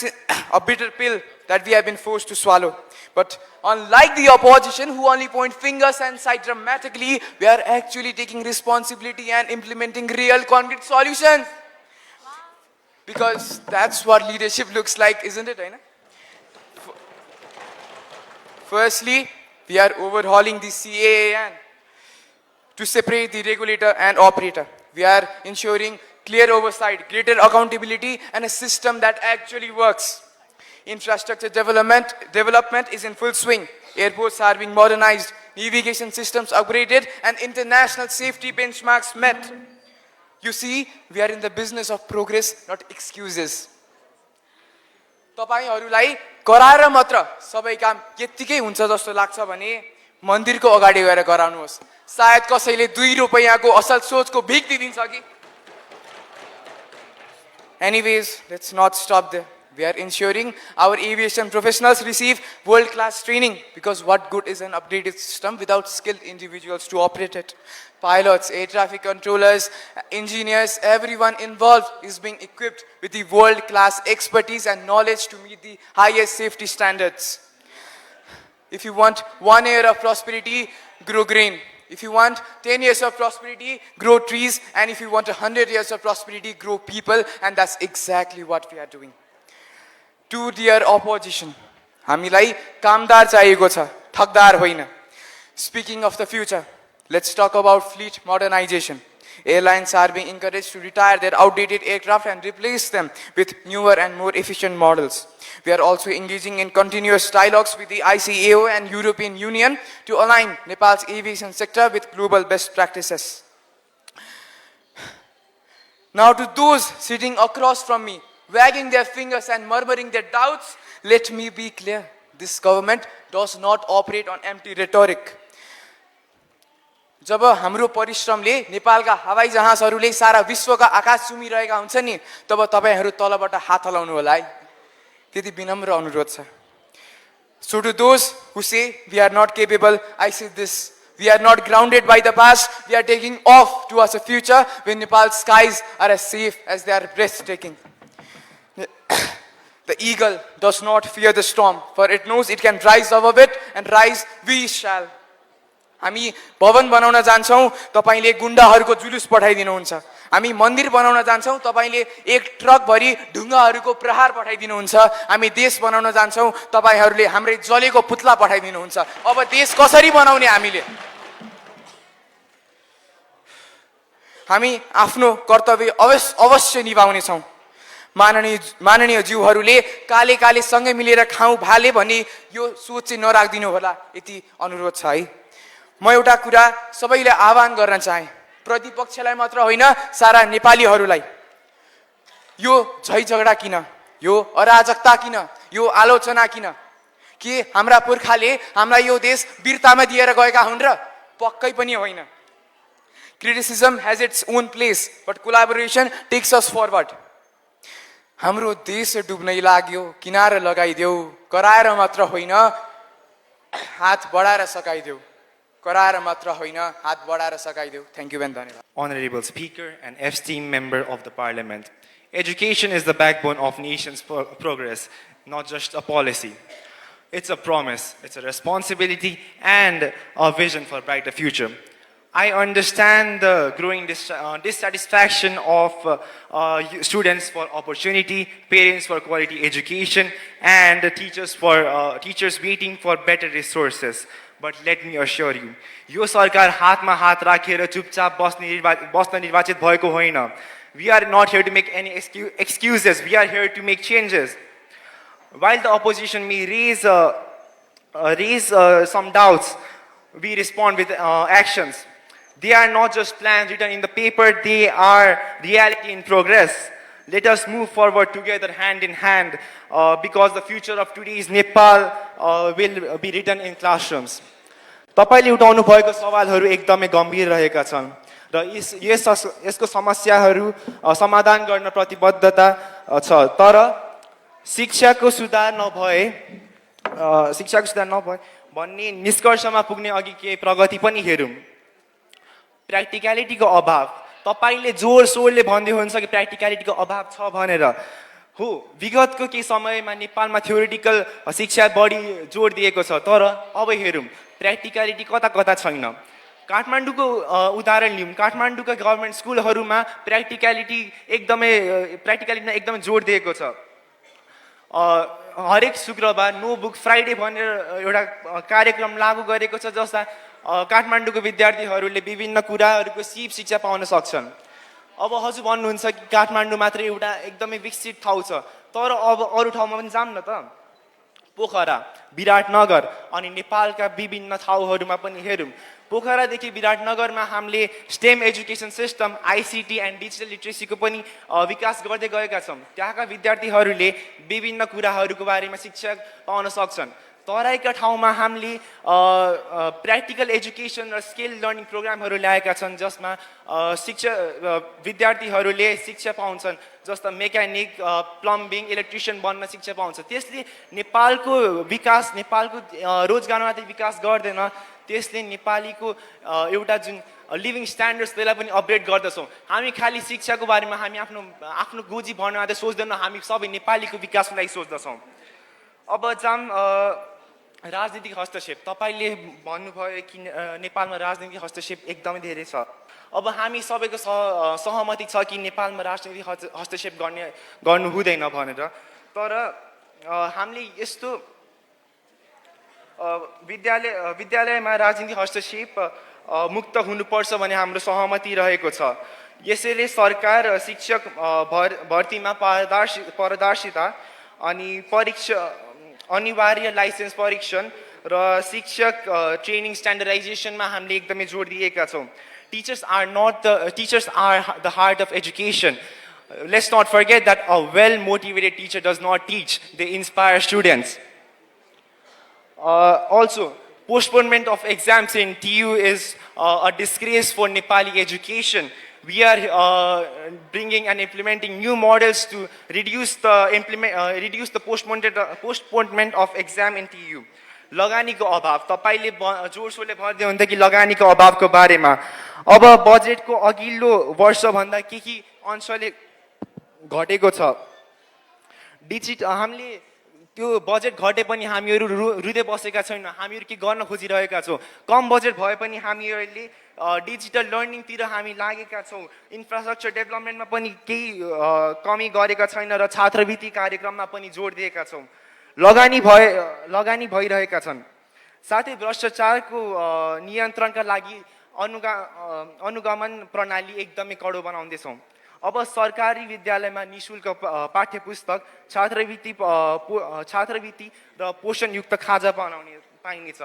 Speaker 2: a bitter pill that we have been forced to swallow. But unlike the opposition who only point fingers and cite dramatically, we are actually taking responsibility and implementing real concrete solutions. Because that's what leadership looks like, isn't it, Aina? Firstly, we are overhauling the CAAN to separate the regulator and operator. We are ensuring clear oversight, greater accountability, and a system that actually works. Infrastructure development is in full swing. Airports are being modernized, navigation systems upgraded, and international safety benchmarks met. You see, we are in the business of progress, not excuses. तपाईहरुलाई कराएर मात्र सबै काम यतिकै हुन्छ जस्तो लाग्छ भने मन्दिरको अगाडि गएर गराउनुहोस्. सायद कसैले 2 रुपैयाँको असल सोचको भिख दिन्छ कि. Anyways, let's not stop there. We are ensuring our aviation professionals receive world-class training, because what good is an updated system without skilled individuals to operate it? Pilots, air traffic controllers, engineers, everyone involved is being equipped with the world-class expertise and knowledge to meet the highest safety standards. If you want 1 year of prosperity, grow green. If you want 10 years of prosperity, grow trees. And if you want 100 years of prosperity, grow people. And that's exactly what we are doing. To dear opposition, हामीलाई कामदार चाहिएको छ, ठगदार होइन. Speaking of the future, let's talk about fleet modernization. Airlines are being encouraged to retire their outdated aircraft and replace them with newer and more efficient models. We are also engaging in continuous dialogues with the ICAO and European Union to align Nepal's aviation sector with global best practices. Now to those sitting across from me, wagging their fingers and murmuring their doubts, let me be clear. This government does not operate on empty rhetoric. जब हाम्रो परिश्रमले नेपालका हवाई जहाजहरूले सारा विश्वका आकाश चुमिरहेका हुन्छ नि, तब तपाईहरु तलबाट हात हलाउनु होला है. त्यति विनम्र अनुरोध छ. So to those who say we are not capable, I say this: we are not grounded by the past. We are taking off towards a future when Nepal's skies are as safe as they are breathtaking. The eagle does not fear the storm, for it knows it can rise above it, and rise we shall. हामी भवन बनाउन जान्छौँ, तपाईले गुण्डाहरूको जुलुस पठाइदिनुहुन्छ. हामी मन्दिर बनाउन जान्छौँ, तपाईले एक ट्रक भरि ढुङ्गाहरूको प्रहार पठाइदिनुहुन्छ. हामी देश बनाउन जान्छौँ, तपाईहरूले हाम्रै जलेको पुतला पठाइदिनुहुन्छ. अब देश कसरी बनाउने हामीले? हामी आफ्नो कर्तव्य अवश्य निभाउनेछौँ. माननीय ज्यूहरूले काले काले सँगै मिलेर खाउँ भाले भन्ने यो सोच चाहिँ नराखिदिनु होला, यति अनुरोध छ है. म एउटा कुरा सबैलाई आह्वान गर्न चाहे, प्रतिपक्षलाई मात्र होइन, सारा नेपालीहरूलाई. यो झै झगडा किन, यो अराजकता किन, यो आलोचना किन? के हाम्रा पुर्खाले हामीलाई यो देश वीरतामा दिएर गएका हुन् र? पक्कै पनि होइन. Criticism has its own place, but collaboration takes us forward. हाम्रो देश डुब्नै लाग्यो, किनारा लगाइदेऊ, कराएर मात्र होइन हात बढाएर सकाइदेऊ. कराएर मात्र होइन हात बढाएर सकाइदेऊ. थ्याङ्क यू and धन्यवाद.
Speaker 11: Honorable Speaker and esteemed member of the Parliament, education is the backbone of nation's progress, not just a policy. It's a promise, it's a responsibility, and a vision for a brighter future. I understand the growing dissatisfaction of students for opportunity, parents for quality education, and teachers waiting for better resources. But let me assure you, यो सरकार हातमा हात राखेर चुपचाप बस्न निर्वाचित भएको होइन. We are not here to make any excuses. We are here to make changes. While the opposition may raise some doubts, we respond with actions. They are not just plans written in the paper, they are reality in progress. Let us move forward together hand in hand because the future of today's Nepal will be written in classrooms. तपाईले उठाउनु भएको सवालहरू एकदमै गम्भीर रहेका छन् र यसको समस्याहरू समाधान गर्न प्रतिबद्धता छ. तर शिक्षाको सुधार नभए भन्ने निष्कर्षमा पुग्ने अघि केही प्रगति पनि हेरौँ. प्र्याक्टिकलिटीको अभाव, तपाईले जोर सोरले भन्दै हुनुहुन्छ कि प्र्याक्टिकलिटीको अभाव छ भनेर. हो, विगतको केही समयमा नेपालमा थ्योरिटिकल शिक्षा बढी जोड दिएको छ, तर अब हेरौँ प्र्याक्टिकलिटी कता कता छैन. काठमाडौँको उदाहरण लिउँ. काठमाडौँका गभर्मेन्ट स्कुलहरूमा प्र्याक्टिकलिटीमा एकदमै जोड दिएको छ. हरेक शुक्रबार नो बुक फ्राइडे भनेर एउटा कार्यक्रम लागू गरेको छ, जसमा काठमाडौँको विद्यार्थीहरूले विभिन्न कुराहरूको सिप शिक्षा पाउन सक्छन्. अब हजुर भन्नुहुन्छ कि काठमाडौँ मात्र एउटा एकदमै विकसित ठाउँ छ, तर अब अरू ठाउँमा पनि जाऊँ न त. पोखरा, विराटनगर अनि नेपालका विभिन्न ठाउँहरूमा पनि हेरौँ. पोखरादेखि विराटनगरमा हामीले STEM education system, ICT and digital लिट्रेसीको पनि विकास गर्दै गएका छौँ. त्यहाँका विद्यार्थीहरूले विभिन्न कुराहरूको बारेमा शिक्षा पाउन सक्छन्. तराईका ठाउँमा हामीले प्र्याक्टिकल एजुकेसन र स्किल लर्निङ प्रोग्रामहरू ल्याएका छन्, जसमा विद्यार्थीहरूले शिक्षा पाउँछन्, जस्ता मेकानिक, प्लम्बिङ, इलेक्ट्रिसियन बन्न शिक्षा पाउँछ. त्यसले नेपालको विकास, नेपालको रोजगार मात्रै विकास गर्दैन, त्यसले नेपालीको एउटा जुन लिभिङ स्ट्यान्डर्ड्स त्यसलाई पनि अपग्रेड गर्दछौँ. हामी खालि शिक्षाको बारेमा हामी आफ्नो गोजी भर्न मात्रै सोच्दैनौँ, हामी सबै नेपालीको विकासको लागि सोच्दछौँ. अब जाऊँ राजनीतिक हस्तक्षेप. तपाईँले भन्नुभयो कि नेपालमा राजनीतिक हस्तक्षेप एकदमै धेरै छ. अब हामी सबैको सहमति छ कि नेपालमा राजनीतिक हस्तक्षेप गर्नु हुँदैन भनेर. तर हामीले यस्तो विद्यालयमा राजनीतिक हस्तक्षेप मुक्त हुनुपर्छ भन्ने हाम्रो सहमति रहेको छ. यसैले सरकार शिक्षक भर्तीमा पारदर्शिता अनि अनिवार्य लाइसेन्स परीक्षण र शिक्षक ट्रेनिङ स्ट्यान्डर्डाइजेसनमा हामीले एकदमै जोड दिएका छौँ. Teachers are the heart of education. Let's not forget that a well-motivated teacher does not teach, they inspire students. Also, postponement of exams in TU is a disgrace for Nepali education. We are bringing and implementing new models to reduce the postponement of exam in TU. लगानीको अभाव तपाईले जोडसोडले भन्दै हुन्थ्यो कि लगानीको अभावको बारेमा अब बजेटको अघिल्लो वर्षभन्दा के अंशले घटेको छ हामीले त्यो बजेट घटे पनि हामीहरू रुँदै बसेका छैनौँ हामीहरू के गर्न खोजिरहेका छौँ कम बजेट भए पनि हामीहरूले डिजिटल लर्निङतिर हामी लागेका छौँ इन्फ्रास्ट्रक्चर डेभलपमेन्टमा पनि केही कमी गरेका छैन र छात्रवृत्ति कार्यक्रममा पनि जोड दिएका छौँ लगानी भइरहेका छन् साथै भ्रष्टाचारको नियन्त्रणका लागि अनुगमन प्रणाली एकदमै कडो बनाउँदैछौँ अब सरकारी विद्यालयमा निशुल्क पाठ्य पुस्तक छात्रवृत्ति र पोषणयुक्त खाजा पाइनेछ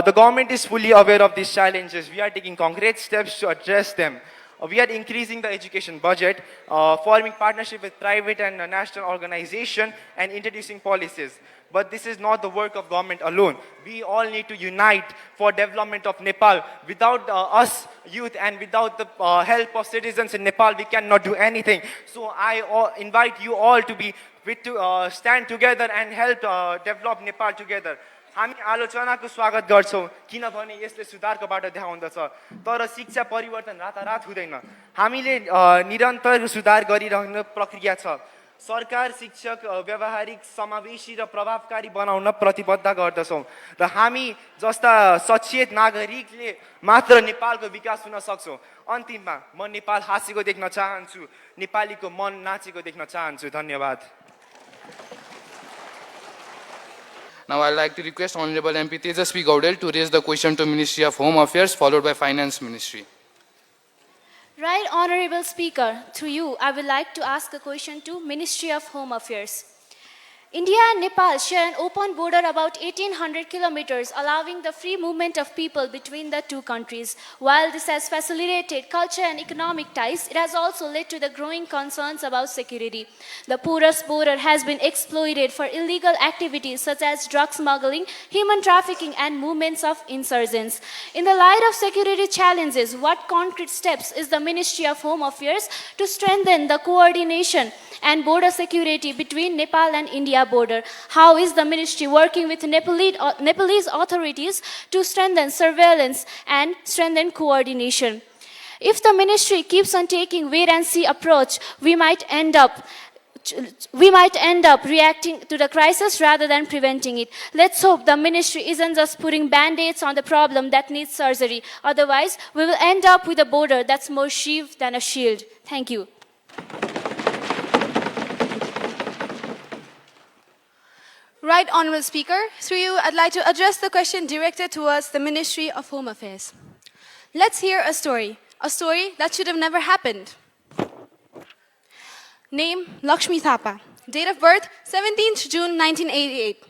Speaker 11: The government is fully aware of these challenges. We are taking concrete steps to address them. We are increasing the education budget, forming partnership with private and national organizations, and introducing policies. But this is not the work of government alone. We all need to unite for development of Nepal. Without us, youth, and without the help of citizens in Nepal, we cannot do anything. So I invite you all to stand together and help develop Nepal together. हामी आलोचनाको स्वागत गर्छौं किनभने यसले सुधारको बाटो देखाउँदछ तर शिक्षा परिवर्तन रातारात हुँदैन हामीले निरन्तर सुधार गरिरहने प्रक्रिया छ सरकार शिक्षक व्यावहारिक समावेशी र प्रभावकारी बनाउन प्रतिबद्ध गर्दछौं र हामी जस्ता सचेत नागरिकले मात्र नेपालको विकास हुन सक्छौं अन्तिममा म नेपाल हाँसेको देख्न चाहन्छु नेपालीको मन नाचेको देख्न चाहन्छु धन्यवाद
Speaker 9: Now I'd like to request Honorable MP Tejasvi Gaudel to raise the question to Ministry of Home Affairs followed by Finance Ministry.
Speaker 7: Right, Honorable Speaker, through you, I would like to ask a question to Ministry of Home Affairs. India and Nepal share an open border about 1800 kilometers, allowing the free movement of people between the two countries. While this has facilitated culture and economic ties, it has also led to the growing concerns about security. The porous border has been exploited for illegal activities such as drug smuggling, human trafficking, and movements of insurgents. In the light of security challenges, what concrete steps is the Ministry of Home Affairs to strengthen the coordination and border security between Nepal and India border? How is the ministry working with Nepalese authorities to strengthen surveillance and strengthen coordination? If the ministry keeps on taking wait-and-see approach, we might end up reacting to the crisis rather than preventing it. Let's hope the ministry isn't just putting band-aids on the problem that needs surgery. Otherwise, we will end up with a border that's more sheath than a shield. Thank you.
Speaker 8: Right, Honourable Speaker, through you, I'd like to address the question directed towards the Ministry of Home Affairs. Let's hear a story that should have never happened. Name, Lakshmi Thapa. Date of birth, 17th June 1988.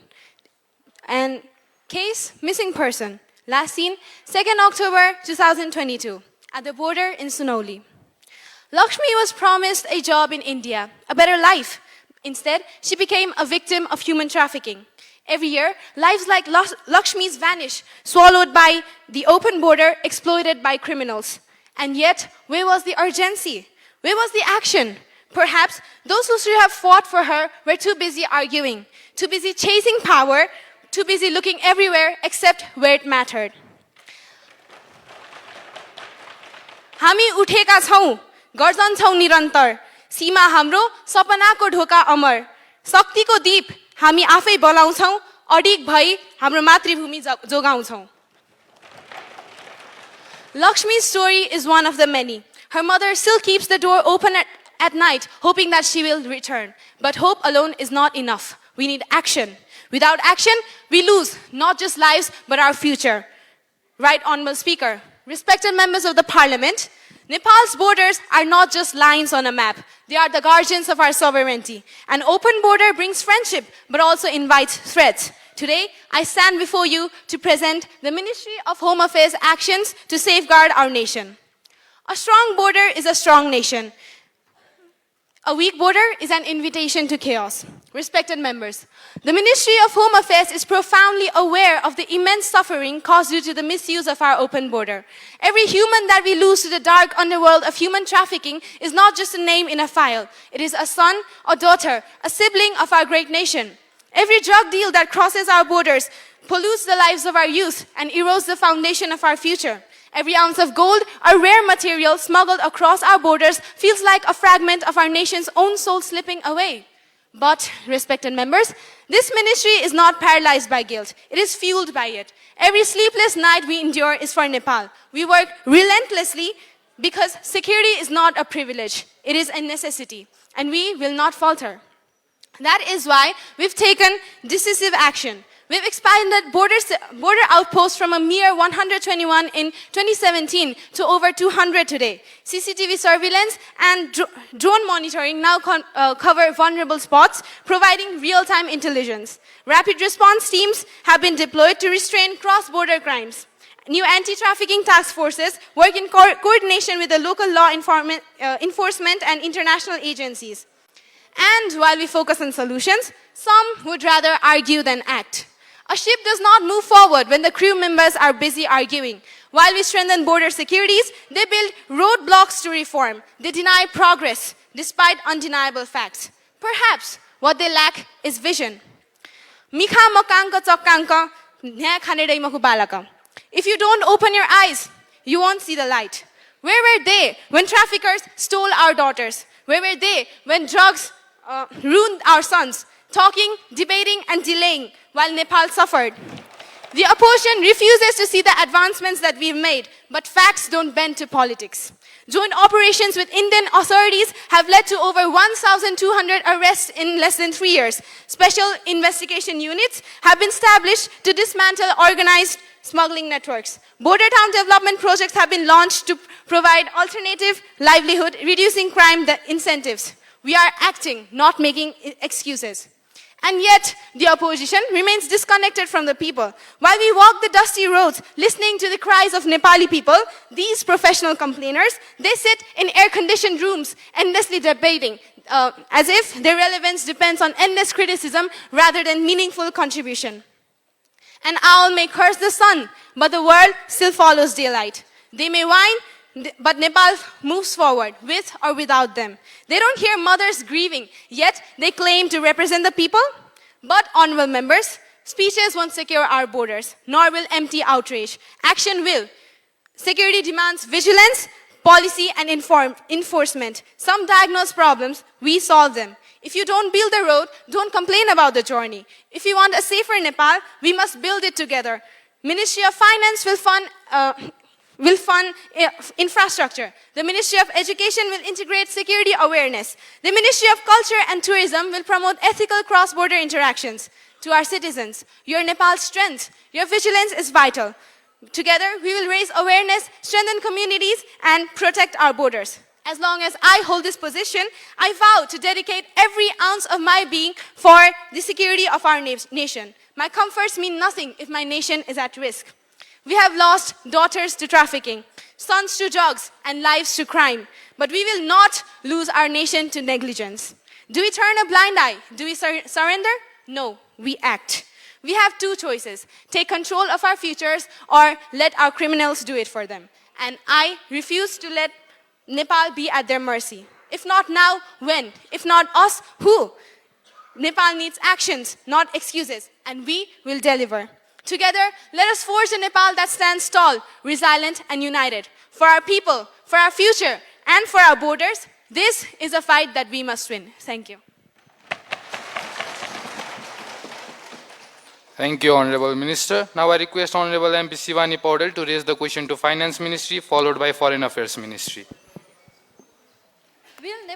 Speaker 8: And case, missing person. Last seen, 2nd October 2022, at the border in Sunoli. Lakshmi was promised a job in India, a better life. Instead, she became a victim of human trafficking. Every year, lives like Lakshmi's vanish, swallowed by the open border, exploited by criminals. And yet, where was the urgency? Where was the action? Perhaps those who should have fought for her were too busy arguing, too busy chasing power, too busy looking everywhere except where it mattered. हामी उठेका छौं, गर्जन्छौं निरन्तर, सीमा हाम्रो सपनाको ढोका अमर, शक्तिको दीप हामी आफै बलाउँछौं, अडिग भई हाम्रो मातृभूमि जोगाउँछौं. Lakshmi's story is one of the many. Her mother still keeps the door open at night, hoping that she will return. But hope alone is not enough. We need action. Without action, we lose not just lives, but our future. Right, Honourable Speaker, respected members of the Parliament, Nepal's borders are not just lines on a map. They are the guardians of our sovereignty. An open border brings friendship, but also invites threats. Today, I stand before you to present the Ministry of Home Affairs actions to safeguard our nation. A strong border is a strong nation. A weak border is an invitation to chaos. Respected members, the Ministry of Home Affairs is profoundly aware of the immense suffering caused due to the misuse of our open border. Every human that we lose to the dark underworld of human trafficking is not just a name in a file. It is a son, a daughter, a sibling of our great nation. Every drug deal that crosses our borders pollutes the lives of our youth and erodes the foundation of our future. Every ounce of gold, a rare material smuggled across our borders, feels like a fragment of our nation's own soul slipping away. But, respected members, this ministry is not paralyzed by guilt. It is fueled by it. Every sleepless night we endure is for Nepal. We work relentlessly because security is not a privilege. It is a necessity. And we will not falter. That is why we've taken decisive action. We've expanded border outposts from a mere 121 in 2017 to over 200 today. CCTV surveillance and drone monitoring now cover vulnerable spots, providing real-time intelligence. Rapid response teams have been deployed to restrain cross-border crimes. New anti-trafficking task forces work in coordination with the local law enforcement and international agencies. And while we focus on solutions, some would rather argue than act. A ship does not move forward when the crew members are busy arguing. While we strengthen border securities, they build roadblocks to reform. They deny progress, despite undeniable facts. Perhaps what they lack is vision. Mikha makanka chakkanka, nya khanedai maku balaka. If you don't open your eyes, you won't see the light. Where were they when traffickers stole our daughters? Where were they when drugs ruined our sons? Talking, debating, and delaying while Nepal suffered. The opposition refuses to see the advancements that we've made, but facts don't bend to politics. Joint operations with Indian authorities have led to over 1,200 arrests in less than 3 years. Special investigation units have been established to dismantle organized smuggling networks. Border town development projects have been launched to provide alternative livelihood, reducing crime incentives. We are acting, not making excuses. And yet, the opposition remains disconnected from the people. While we walk the dusty roads, listening to the cries of Nepali people, these professional complainers, they sit in air-conditioned rooms, endlessly debating, as if their relevance depends on endless criticism rather than meaningful contribution. An owl may curse the sun, but the world still follows daylight. They may whine, but Nepal moves forward, with or without them. They don't hear mothers grieving, yet they claim to represent the people. But, honorable members, speeches won't secure our borders, nor will empty outrage. Action will. Security demands vigilance, policy, and enforcement. Some diagnose problems, we solve them. If you don't build the road, don't complain about the journey. If you want a safer Nepal, we must build it together. Ministry of Finance will fund infrastructure. The Ministry of Education will integrate security awareness. The Ministry of Culture and Tourism will promote ethical cross-border interactions. To our citizens, your Nepal's strength, your vigilance is vital. Together, we will raise awareness, strengthen communities, and protect our borders. As long as I hold this position, I vow to dedicate every ounce of my being for the security of our nation. My comforts mean nothing if my nation is at risk. We have lost daughters to trafficking, sons to drugs, and lives to crime. But we will not lose our nation to negligence. Do we turn a blind eye? Do we surrender? No, we act. We have two choices: take control of our futures or let our criminals do it for them. And I refuse to let Nepal be at their mercy. If not now, when? If not us, who? Nepal needs actions, not excuses, and we will deliver. Together, let us forge a Nepal that stands tall, resilient, and united. For our people, for our future, and for our borders, this is a fight that we must win. Thank you.
Speaker 9: Thank you, Honorable Minister. Now I request Honorable MP Shivani Paudel to raise the question to Finance Ministry, followed by Foreign Affairs Ministry.
Speaker 12: Will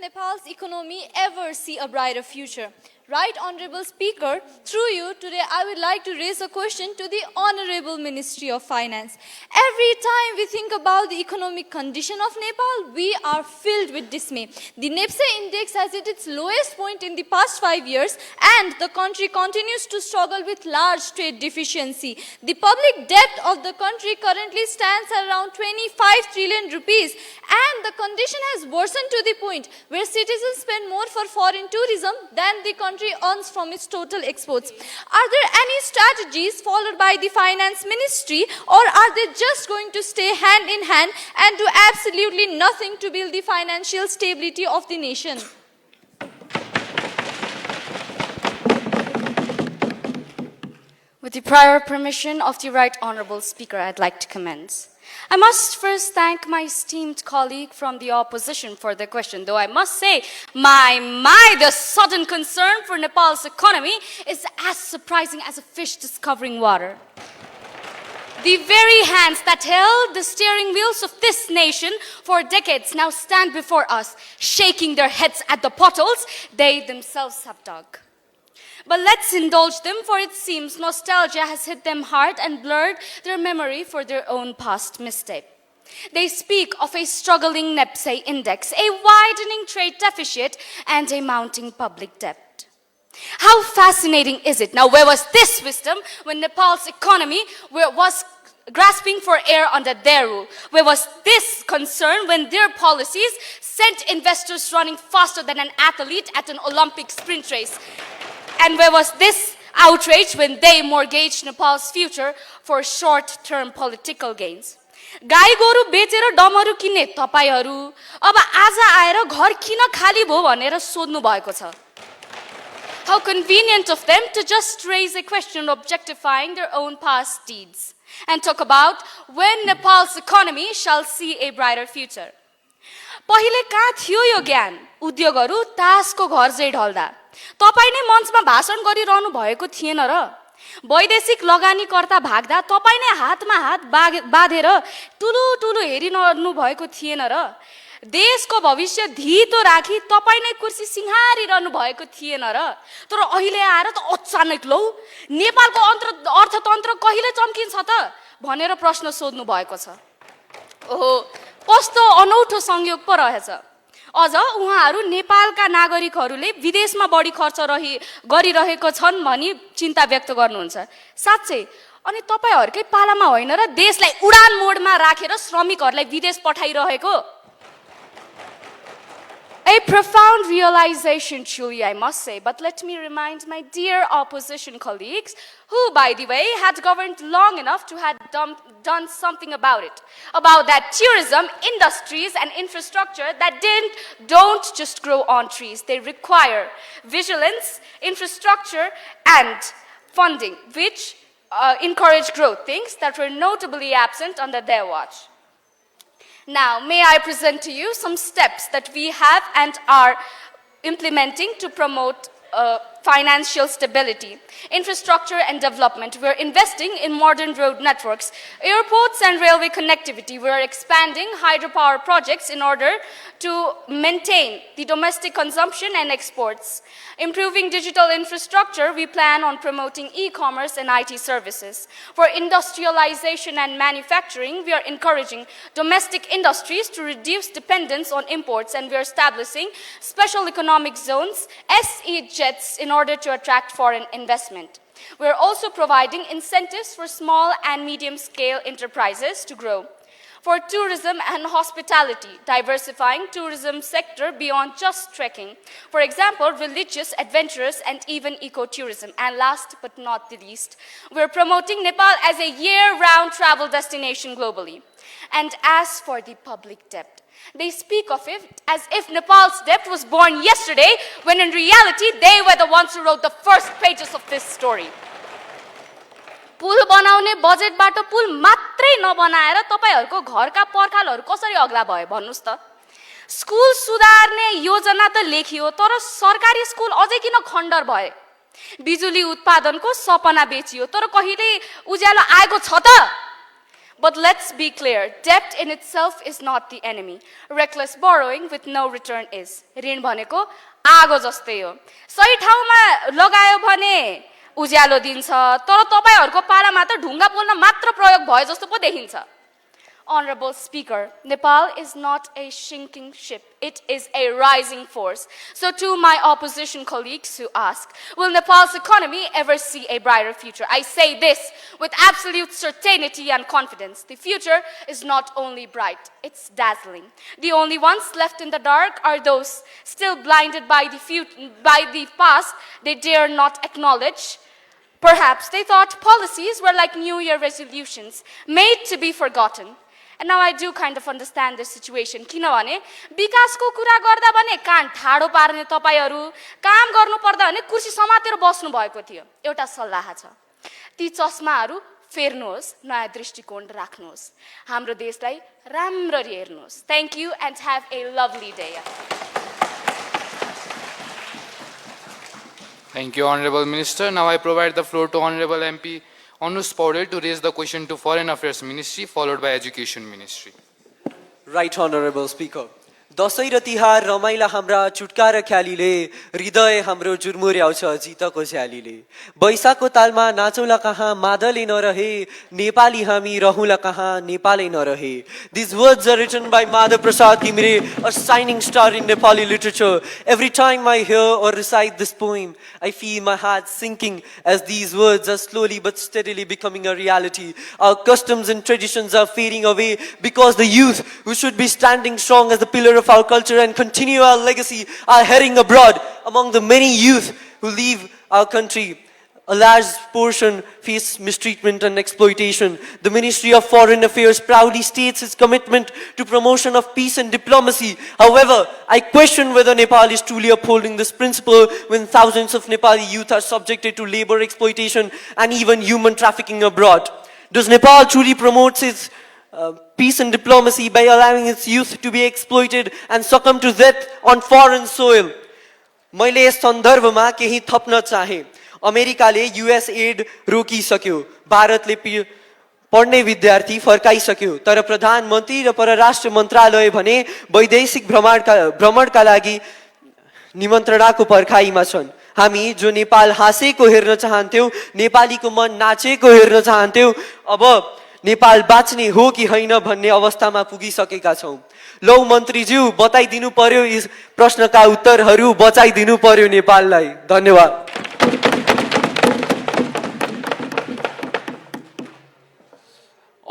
Speaker 12: Nepal's economy ever see a brighter future?
Speaker 10: Right Honorable Speaker, through you, today I would like to raise a question to the Honorable Ministry of Finance. Every time we think about the economic condition of Nepal, we are filled with dismay. The NEPSE index has hit its lowest point in the past 5 years, and the country continues to struggle with large trade deficiency. The public debt of the country currently stands at around 25 trillion rupees, and the condition has worsened to the point where citizens spend more for foreign tourism than the country earns from its total exports. Are there any strategies followed by the Finance Ministry, or are they just going to stay hand in hand and do absolutely nothing to build the financial stability of the nation?
Speaker 1: With the prior permission of the Right Honourable Speaker, I'd like to commence. I must first thank my esteemed colleague from the opposition for the question, though I must say, the sudden concern for Nepal's economy is as surprising as a fish discovering water. The very hands that held the steering wheels of this nation for decades now stand before us, shaking their heads at the potholes they themselves have dug. But let's indulge them, for it seems nostalgia has hit them hard and blurred their memory for their own past mistake. They speak of a struggling NEPSE index, a widening trade deficit, and a mounting public debt. How fascinating is it? Now, where was this wisdom when Nepal's economy was grasping for air under their rule? Where was this concern when their policies sent investors running faster than an athlete at an Olympic sprint race? And where was this outrage when they mortgaged Nepal's future for short-term political gains? गाई गोरु बेचेर डमरु किन्ने तपाईहरु अब आज आएर घर किन खाली भो भनेर सोध्नु भएको छ. How convenient of them to just raise a question objectifying their own past deeds and talk about when Nepal's economy shall see a brighter future. पहिले कहाँ थियो यो ज्ञान? उद्योगहरु तासको घर झै ढल्दा. तपाई नै मञ्चमा भाषण गरिरहनु भएको थिएन र? वैदेशिक लगानीकर्ता भाग्दा तपाई नै हातमा हात बाँधेर टुलु टुलु हेरिरहनु भएको थिएन र? देशको भविष्य धितो राखी तपाई नै कुर्सी सिंहारिरहनु भएको थिएन र? तर अहिले आएर त अचानक लौ नेपालको अर्थतन्त्र कहिले चम्किन्छ त भनेर प्रश्न सोध्नु भएको छ. ओहो, कस्तो अनौठो संयोग पो रहेछ. अझ उहाँहरू नेपालका नागरिकहरूले विदेशमा बढी खर्च गरिरहेको छन् भनी चिन्ता व्यक्त गर्नुहुन्छ. साँच्चै अनि तपाईहरुकै पालामा होइन र देशलाई उडान मोडमा राखेर श्रमिकहरूलाई विदेश पठाइरहेको? A profound realization, truly, I must say. But let me remind my dear opposition colleagues, who, by the way, had governed long enough to have done something about it. About that tourism, industries, and infrastructure that don't just grow on trees. They require vigilance, infrastructure, and funding, which encourage growth, things that were notably absent under their watch. Now, may I present to you some steps that we have and are implementing to promote financial stability, infrastructure and development. We're investing in modern road networks, airports and railway connectivity. We're expanding hydropower projects in order to maintain the domestic consumption and exports. Improving digital infrastructure, we plan on promoting e-commerce and IT services. For industrialization and manufacturing, we are encouraging domestic industries to reduce dependence on imports, and we are establishing special economic zones, SEZs, in order to attract foreign investment. We are also providing incentives for small and medium-scale enterprises to grow. For tourism and hospitality, diversifying tourism sector beyond just trekking. For example, religious, adventurous, and even ecotourism. And last but not the least, we're promoting Nepal as a year-round travel destination globally. And as for the public debt, they speak of it as if Nepal's debt was born yesterday, when in reality, they were the ones who wrote the first pages of this story. पुल बनाउने बजेटबाट पुल मात्रै नबनाएर तपाईहरुको घरका पर्खालहरु कसरी अग्ला भए भन्नुस् त. School सुधार्ने योजना त लेखियो, तर सरकारी स्कुल अझै किन खण्डर भए? बिजुली उत्पादनको सपना बेचियो, तर कहिले उज्यालो आएको छ त? But let's be clear, debt in itself is not the enemy. Reckless borrowing with no return is. ऋण भनेको आगो जस्तै हो. सही ठाउँमा लगायो भने उज्यालो दिन्छ, तर तपाईहरुको पालामा त ढुङ्गा पोल्न मात्र प्रयोग भयो जस्तो पो देखिन्छ. Honorable Speaker, Nepal is not a sinking ship. It is a rising force. So to my opposition colleagues who ask, will Nepal's economy ever see a brighter future? I say this with absolute certainty and confidence. The future is not only bright, it's dazzling. The only ones left in the dark are those still blinded by the past they dare not acknowledge. Perhaps they thought policies were like New Year resolutions, made to be forgotten. And now I do kind of understand this situation. किनभने विकासको कुरा गर्दा भने कान ठाडो पार्ने तपाईहरु काम गर्नु पर्दा भने कुर्सी समातेर बस्नु भएको थियो. एउटा सल्लाह छ. ती चस्माहरु फेर्नुहोस्, नयाँ दृष्टिकोण राख्नुहोस्. हाम्रो देशलाई राम्ररी हेर्नुहोस्. Thank you and have a lovely day.
Speaker 9: Thank you, Honorable Minister. Now I provide the floor to Honorable MP Anush Paudel to raise the question to Foreign Affairs Ministry, followed by Education Ministry.
Speaker 4: Right, Honorable Speaker. Dashain र तिहार रमाइला हाम्रा चुटका र ख्यालीले हृदय हाम्रो जुर्मुर्याउँछ जितको झ्यालीले बैशाखको तालमा नाचौला कहाँ मादले नरहे नेपाली हामी रहौला कहाँ नेपालै नरहे. These words are written by Madhav Prasad Gimre, a shining star in Nepali literature. Every time I hear or recite this poem, I feel my heart sinking as these words are slowly but steadily becoming a reality. Our customs and traditions are fading away because the youth who should be standing strong as the pillar of our culture and continue our legacy are heading abroad. Among the many youth who leave our country, a large portion face mistreatment and exploitation. The Ministry of Foreign Affairs proudly states its commitment to promotion of peace and diplomacy. However, I question whether Nepal is truly upholding this principle when thousands of Nepali youth are subjected to labor exploitation and even human trafficking abroad. Does Nepal truly promote its peace and diplomacy by allowing its youth to be exploited and succumb to death on foreign soil? मैले yes सन्दर्भमा केही थप्न चाहे. अमेरिकाले US add रोकिसक्यो, भारतले पढ्ने विद्यार्थी फर्काइसक्यो, तर प्रधानमन्त्री र परराष्ट्र मन्त्रालय भने वैदेशिक भ्रमणका लागि निमन्त्रणाको पर्खाइमा छन्. हामी जो नेपाल हाँसेको हेर्न चाहन्थ्यौं, नेपालीको मन नाचेको हेर्न चाहन्थ्यौं, अब नेपाल बाँच्ने हो कि होइन भन्ने अवस्थामा पुगिसकेका छौं. लौ मन्त्रीज्यू, बताइदिनु पर्यो, यस प्रश्नका उत्तरहरू बचाइदिनु पर्यो नेपाललाई. धन्यवाद.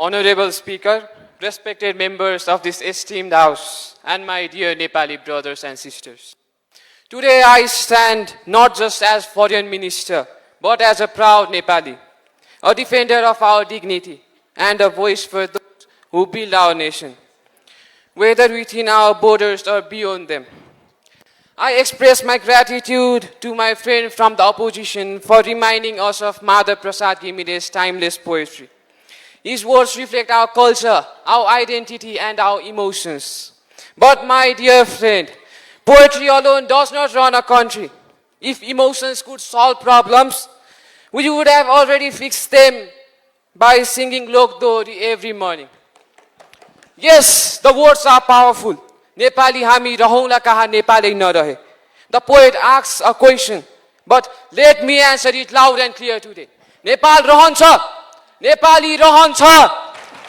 Speaker 5: Honorable Speaker, respected members of this esteemed House, and my dear Nepali brothers and sisters. Today I stand not just as Foreign Minister, but as a proud Nepali, a defender of our dignity, and a voice for those who build our nation, whether within our borders or beyond them. I express my gratitude to my friend from the opposition for reminding us of Madhav Prasad Gimire's timeless poetry. His words reflect our culture, our identity, and our emotions. But my dear friend, poetry alone does not run a country. If emotions could solve problems, we would have already fixed them by singing Lok Dohari every morning. Yes, the words are powerful. Nepali hami rahoula kaha Nepalai narahe. The poet asks a question, but let me answer it loud and clear today. Nepal rahन्छ, Nepali रहन्छ,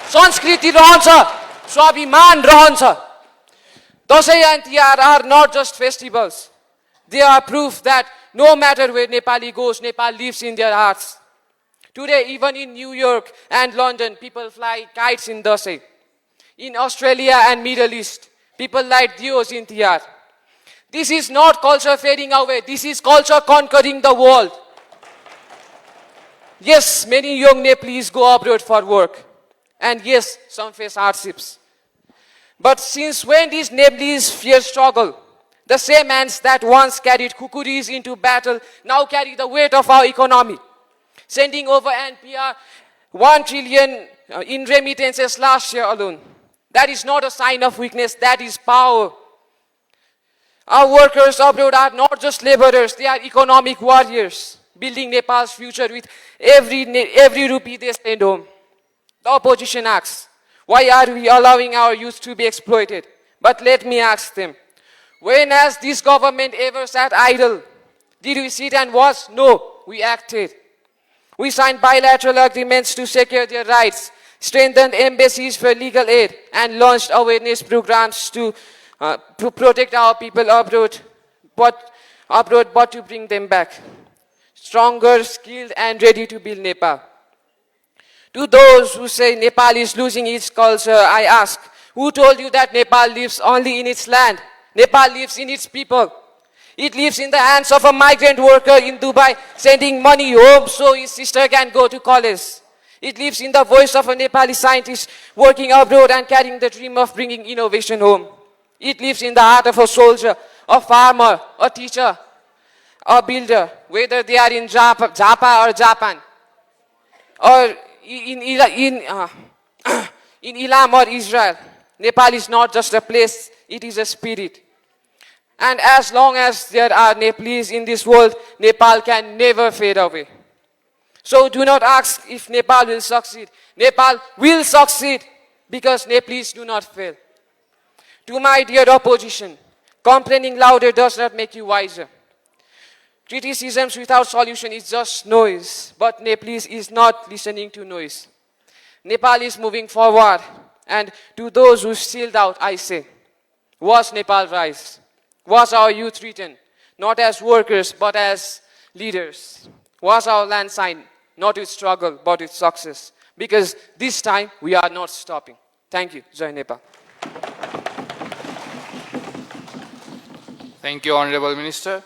Speaker 5: संस्कृति रहन्छ, स्वाभिमान रहन्छ. Dasai and Tihar are not just festivals. They are proof that no matter where Nepali goes, Nepal lives in their hearts. Today, even in New York and London, people fly kites in Dasai. In Australia and Middle East, people light diyos in Tihar. This is not culture fading away. This is culture conquering the world. Yes, many young Nepalese go abroad for work. And yes, some face hardships. But since when these Nepalese fear struggle? The same hands that once carried kukuris into battle now carry the weight of our economy. Sending over NPR 1 trillion in remittances last year alone. That is not a sign of weakness, that is power. Our workers abroad are not just laborers, they are economic warriors, building Nepal's future with every rupee they send home. The opposition asks, why are we allowing our youth to be exploited? But let me ask them, when has this government ever sat idle? Did we sit and watch? No, we acted. We signed bilateral agreements to secure their rights, strengthened embassies for legal aid, and launched awareness programs to protect our people abroad, but to bring them back. Stronger, skilled, and ready to build Nepal. To those who say Nepal is losing its culture, I ask, who told you that Nepal lives only in its land? Nepal lives in its people. It lives in the hands of a migrant worker in Dubai, sending money home so his sister can go to college. It lives in the voice of a Nepali scientist working abroad and carrying the dream of bringing innovation home. It lives in the heart of a soldier, a farmer, a teacher, a builder, whether they are in Japa or Japan, or in Elam or Israel. Nepal is not just a place, it is a spirit. And as long as there are Nepalese in this world, Nepal can never fade away. So do not ask if Nepal will succeed. Nepal will succeed because Nepalese do not fail. To my dear opposition, complaining louder does not make you wiser. Criticisms without solution is just noise, but Nepalese is not listening to noise. Nepal is moving forward, and to those who still doubt, I say, watch Nepal rise. Watch our youth return, not as workers, but as leaders. Watch our land sign, not with struggle, but with success. Because this time, we are not stopping. Thank you. Jai Nepal.
Speaker 9: Thank you, Honorable Minister.